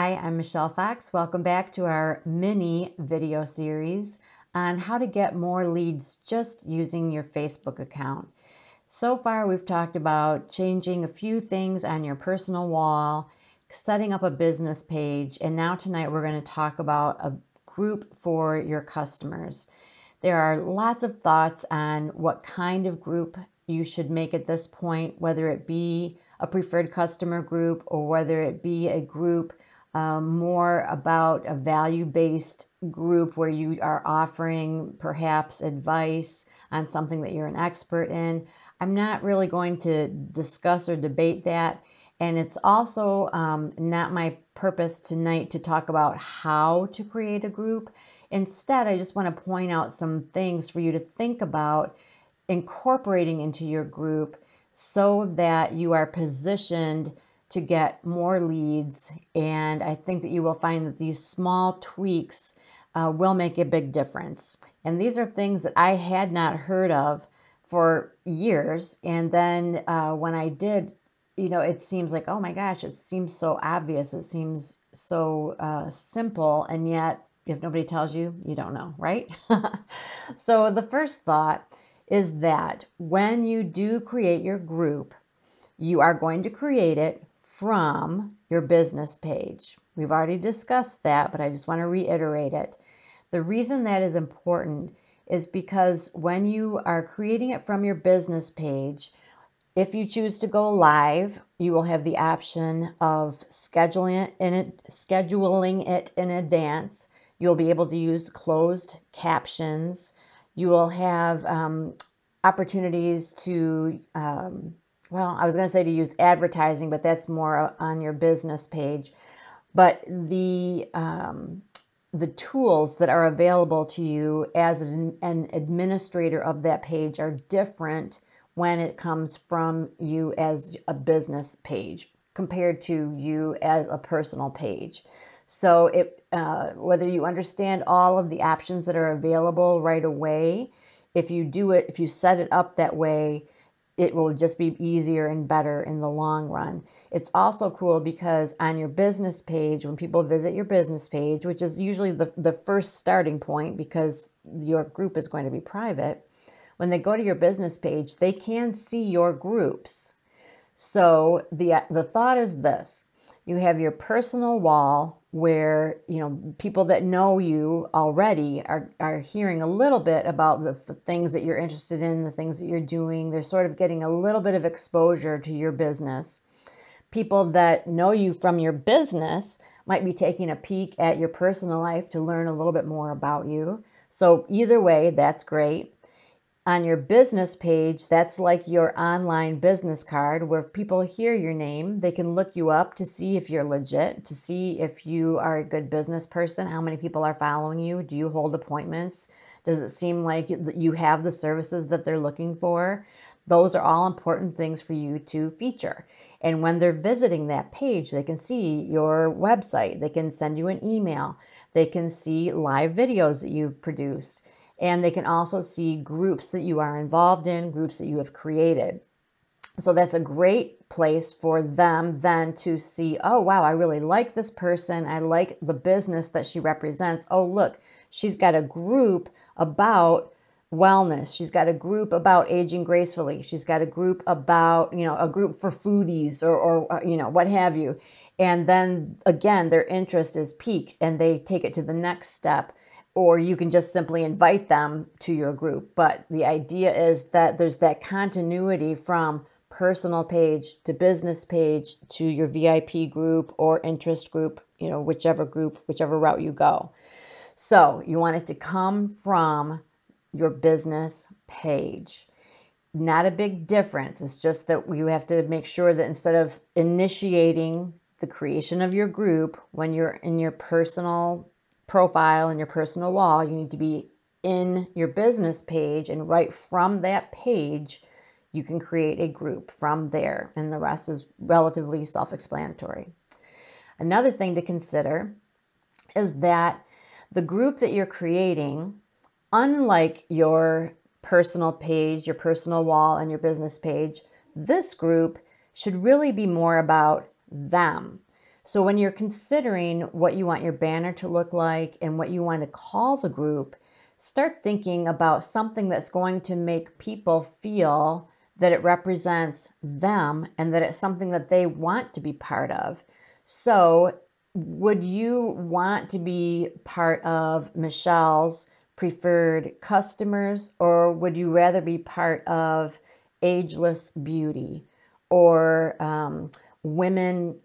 Hi, I'm Michelle Fox. Welcome back to our mini video series on how to get more leads just using your Facebook account. So far, we've talked about changing a few things on your personal wall, setting up a business page, and now tonight we're going to talk about a group for your customers. There are lots of thoughts on what kind of group you should make at this point, whether it be a preferred customer group or whether it be a group more about a value-based group where you are offering perhaps advice on something that you're an expert in. I'm not really going to discuss or debate that. And it's also not my purpose tonight to talk about how to create a group. Instead, I just want to point out some things for you to think about incorporating into your group so that you are positioned to get more leads. And I think that you will find that these small tweaks will make a big difference. And these are things that I had not heard of for years. And then when I did, it seems like, oh my gosh, it seems so obvious. It seems so simple. And yet, if nobody tells you, you don't know, right? So the first thought is that when you do create your group, you are going to create it from your business page. We've already discussed that, but I just want to reiterate it. The reason that is important is because when you are creating it from your business page, if you choose to go live, you will have the option of scheduling it in advance. You'll be able to use closed captions. You will have opportunities to well, I was going to say to use advertising, but that's more on your business page. But the tools that are available to you as an administrator of that page are different when it comes from you as a business page compared to you as a personal page. So whether you understand all of the options that are available right away, if you set it up that way, it will just be easier and better in the long run. It's also cool because on your business page, when people visit your business page, which is usually the first starting point because your group is going to be private, when they go to your business page, they can see your groups. So the thought is this: you have your personal wall where people that know you already are hearing a little bit about the things that you're interested in, the things that you're doing. They're sort of getting a little bit of exposure to your business. People that know you from your business might be taking a peek at your personal life to learn a little bit more about you. So either way, that's great. On your business page, that's like your online business card where people hear your name. They can look you up to see if you're legit, to see if you are a good business person, how many people are following you, do you hold appointments, does it seem like you have the services that they're looking for. Those are all important things for you to feature. And when they're visiting that page, they can see your website, they can send you an email, they can see live videos that you've produced. And they can also see groups that you are involved in, groups that you have created. So that's a great place for them then to see, oh, wow, I really like this person. I like the business that she represents. Oh, look, she's got a group about wellness. She's got a group about aging gracefully. She's got a group about, a group for foodies or what have you. And then again, their interest is piqued and they take it to the next step. Or you can just simply invite them to your group. But the idea is that there's that continuity from personal page to business page to your VIP group or interest group, whichever route you go. So you want it to come from your business page. Not a big difference. It's just that you have to make sure that instead of initiating the creation of your group when you're in your personal profile and your personal wall, you need to be in your business page, and right from that page you can create a group from there, and the rest is relatively self-explanatory. Another thing to consider is that the group that you're creating, unlike your personal page, your personal wall, and your business page, this group should really be more about them. So when you're considering what you want your banner to look like and what you want to call the group, start thinking about something that's going to make people feel that it represents them and that it's something that they want to be part of. So would you want to be part of Michelle's preferred customers, or would you rather be part of Ageless Beauty or Women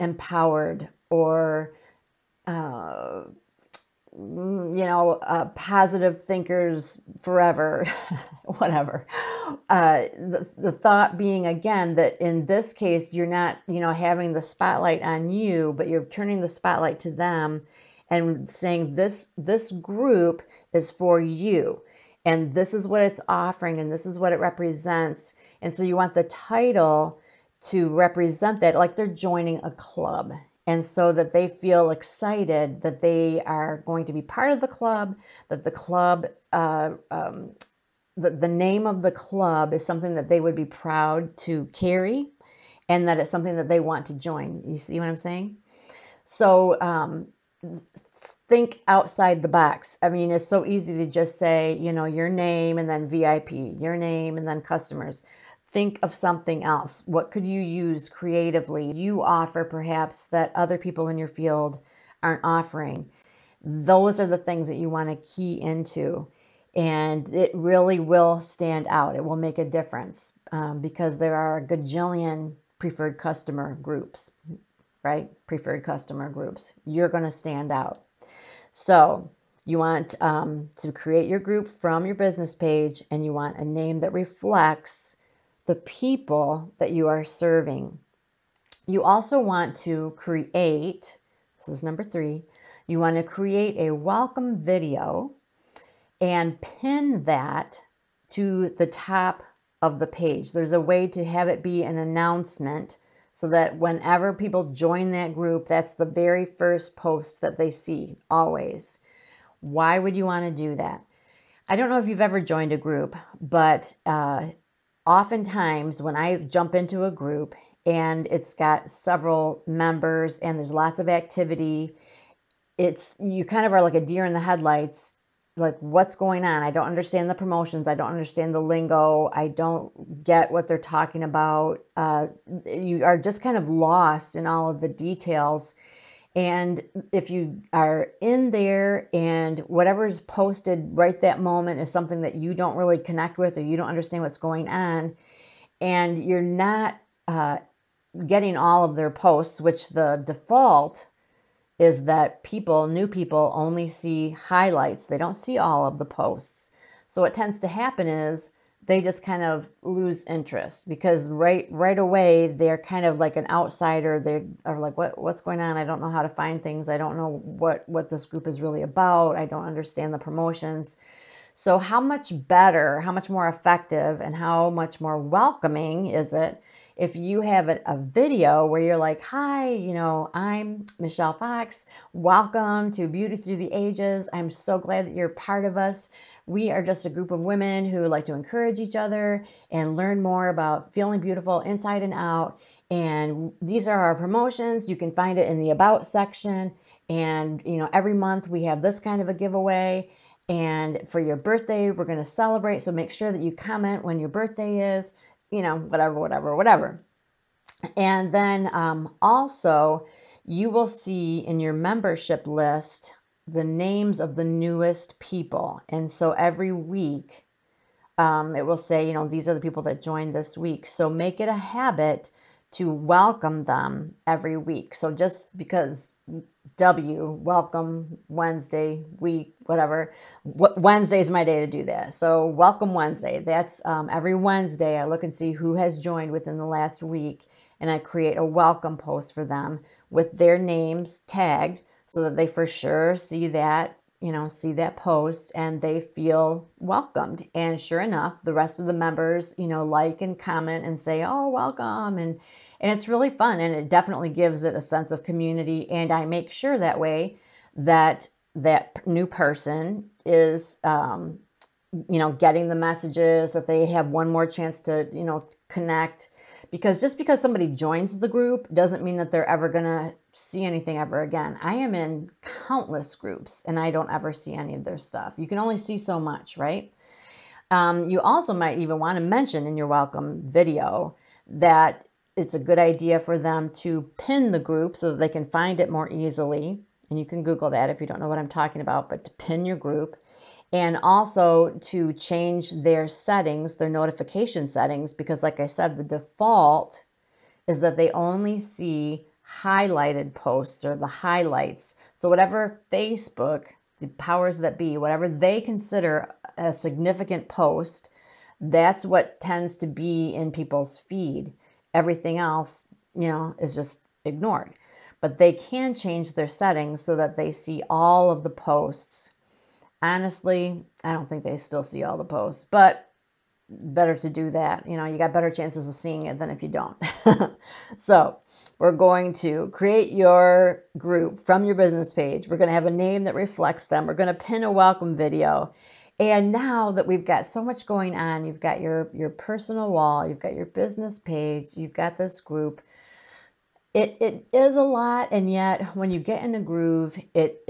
Empowered or Positive Thinkers Forever, whatever. The thought being, again, that in this case, you're not, having the spotlight on you, but you're turning the spotlight to them and saying this group is for you. And this is what it's offering, and this is what it represents. And so you want the title to represent that, like they're joining a club. And so that they feel excited that they are going to be part of the club, that the club, the name of the club is something that they would be proud to carry, and that it's something that they want to join. You see what I'm saying? So think outside the box. I mean, it's so easy to just say, your name and then VIP, your name and then customers. Think of something else. What could you use creatively? You offer perhaps that other people in your field aren't offering. Those are the things that you want to key into, and it really will stand out. It will make a difference because there are a gajillion preferred customer groups, right? Preferred customer groups. You're going to stand out. So you want to create your group from your business page, and you want a name that reflects the people that you are serving. You also want to create, this is number 3, you want to create a welcome video and pin that to the top of the page. There's a way to have it be an announcement so that whenever people join that group, that's the very first post that they see, always. Why would you want to do that? I don't know if you've ever joined a group, but oftentimes when I jump into a group and it's got several members and there's lots of activity, you kind of are like a deer in the headlights. Like, what's going on? I don't understand the promotions. I don't understand the lingo. I don't get what they're talking about. You are just kind of lost in all of the details. And if you are in there and whatever is posted right that moment is something that you don't really connect with, or you don't understand what's going on, and you're not getting all of their posts, which the default is that new people only see highlights. They don't see all of the posts. So what tends to happen is they just kind of lose interest because right away they're kind of like an outsider. They are like, what's going on? I don't know how to find things. I don't know what this group is really about. I don't understand the promotions. So how much better, how much more effective, and how much more welcoming is it if you have a video where you're like, hi, I'm Michelle Fox. Welcome to Beauty Through the Ages. I'm so glad that you're part of us. We are just a group of women who like to encourage each other and learn more about feeling beautiful inside and out. And these are our promotions. You can find it in the About section. And, every month we have this kind of a giveaway. And for your birthday, we're going to celebrate. So make sure that you comment when your birthday is, whatever. And then also, you will see in your membership list the names of the newest people. And so every week, it will say, these are the people that joined this week. So make it a habit to welcome them every week. So just because welcome Wednesday, week, whatever. Wednesday is my day to do that. So welcome Wednesday. That's every Wednesday I look and see who has joined within the last week, and I create a welcome post for them with their names tagged so that they for sure see that post and they feel welcomed. And sure enough, the rest of the members, like and comment and say, oh, welcome. And it's really fun, and it definitely gives it a sense of community. And I make sure that way that new person is getting the messages, that they have one more chance to, connect. Because just because somebody joins the group doesn't mean that they're ever going to see anything ever again. I am in countless groups and I don't ever see any of their stuff. You can only see so much, right? You also might even want to mention in your welcome video that it's a good idea for them to pin the group so that they can find it more easily. And you can Google that if you don't know what I'm talking about, but to pin your group. And also to change their settings, their notification settings, because like I said, the default is that they only see highlighted posts or the highlights. So whatever Facebook, the powers that be, whatever they consider a significant post, that's what tends to be in people's feed. Everything else, is just ignored. But they can change their settings so that they see all of the posts. Honestly, I don't think they still see all the posts, but better to do that. You got better chances of seeing it than if you don't. So we're going to create your group from your business page. We're going to have a name that reflects them. We're going to pin a welcome video. And now that we've got so much going on, you've got your personal wall, you've got your business page, you've got this group. It is a lot, and yet when you get in a groove, it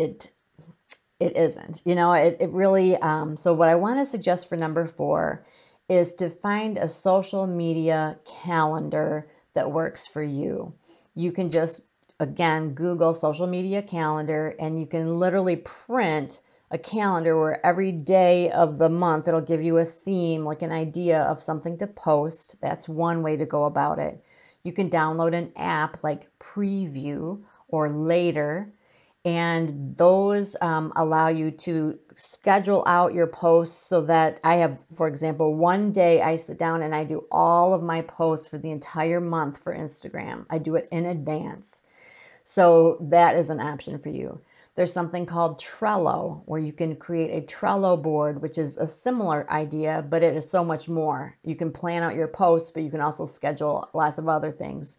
isn't. It really, so what I want to suggest for number 4 is to find a social media calendar that works for you. You can just, again, Google social media calendar, and you can literally print a calendar where every day of the month it'll give you a theme, like an idea of something to post. That's one way to go about it. You can download an app like Preview or Later, and those allow you to schedule out your posts so that I have, for example, one day I sit down and I do all of my posts for the entire month for Instagram. I do it in advance. So that is an option for you. There's something called Trello, where you can create a Trello board, which is a similar idea, but it is so much more. You can plan out your posts, but you can also schedule lots of other things.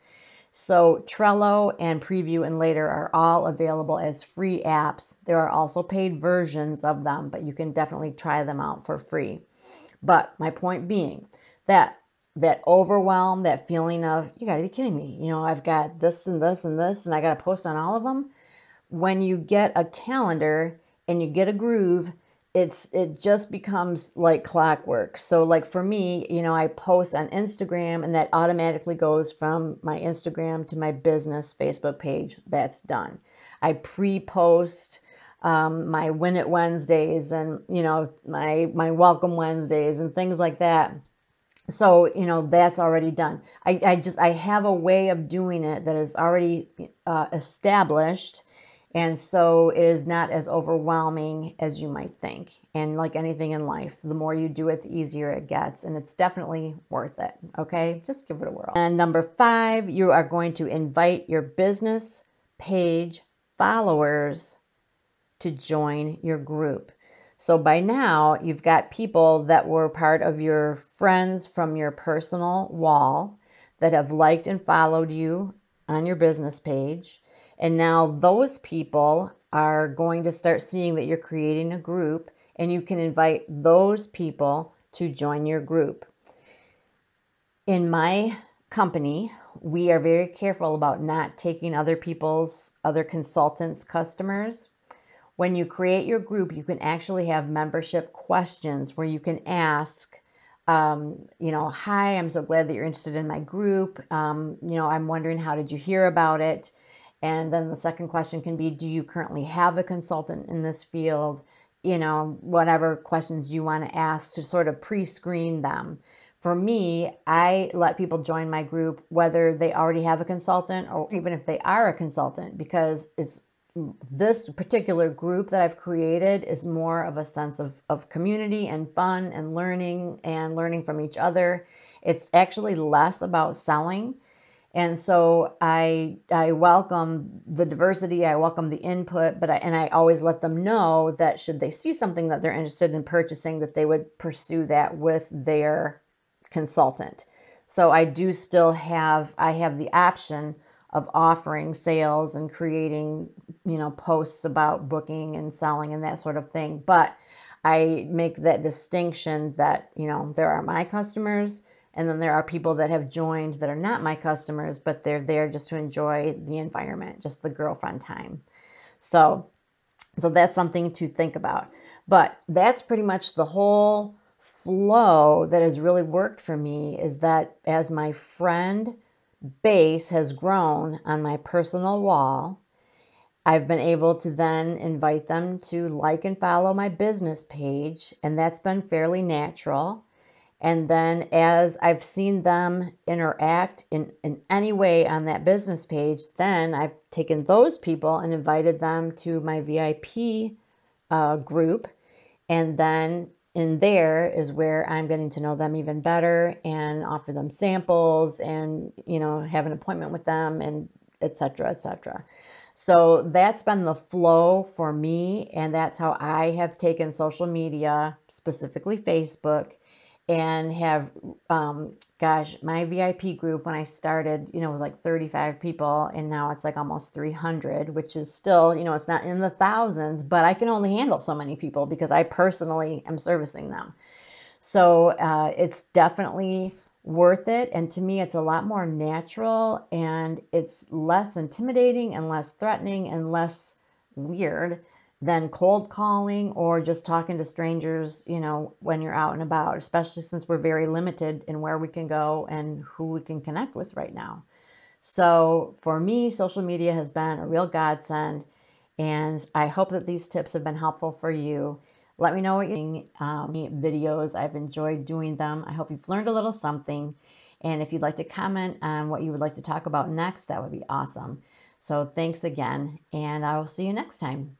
So Trello and Preview and Later are all available as free apps. There are also paid versions of them, but you can definitely try them out for free. But my point being that overwhelm, that feeling of, you got to be kidding me. I've got this and this and this, and I got to post on all of them. When you get a calendar and you get a groove, it just becomes like clockwork. So like for me, I post on Instagram, and that automatically goes from my Instagram to my business Facebook page. That's done. I pre-post my Win It Wednesdays and my Welcome Wednesdays and things like that. So that's already done. I have a way of doing it that is already established. And so it is not as overwhelming as you might think. And like anything in life, the more you do it, the easier it gets. And it's definitely worth it. Okay, just give it a whirl. And number 5, you are going to invite your business page followers to join your group. So by now, you've got people that were part of your friends from your personal wall that have liked and followed you on your business page. And now those people are going to start seeing that you're creating a group, and you can invite those people to join your group. In my company, we are very careful about not taking other consultants' customers. When you create your group, you can actually have membership questions where you can ask, hi, I'm so glad that you're interested in my group. I'm wondering, how did you hear about it? And then the second question can be, do you currently have a consultant in this field? Whatever questions you want to ask to sort of pre-screen them. For me, I let people join my group whether they already have a consultant or even if they are a consultant, because this particular group that I've created is more of a sense of community and fun and learning from each other. It's actually less about selling. And so I welcome the diversity, I welcome the input, but I always let them know that should they see something that they're interested in purchasing, that they would pursue that with their consultant. So I do still have the option of offering sales and creating, posts about booking and selling and that sort of thing. But I make that distinction that, there are my customers, and then there are people that have joined that are not my customers, but they're there just to enjoy the environment, just the girlfriend time. So that's something to think about. But that's pretty much the whole flow that has really worked for me, is that as my friend base has grown on my personal wall, I've been able to then invite them to like and follow my business page, and that's been fairly natural. And then as I've seen them interact in any way on that business page, then I've taken those people and invited them to my VIP group. And then in there is where I'm getting to know them even better and offer them samples and, have an appointment with them, and et cetera, et cetera. So that's been the flow for me, and that's how I have taken social media, specifically Facebook, and have, my VIP group when I started, was like 35 people, and now it's like almost 300, which is still, it's not in the thousands, but I can only handle so many people because I personally am servicing them. So it's definitely worth it. And to me, it's a lot more natural, and it's less intimidating and less threatening and less weird than cold calling or just talking to strangers, when you're out and about, especially since we're very limited in where we can go and who we can connect with right now. So for me, social media has been a real godsend, and I hope that these tips have been helpful for you. Let me know what you think. Videos, I've enjoyed doing them. I hope you've learned a little something. And if you'd like to comment on what you would like to talk about next, that would be awesome. So thanks again, and I will see you next time.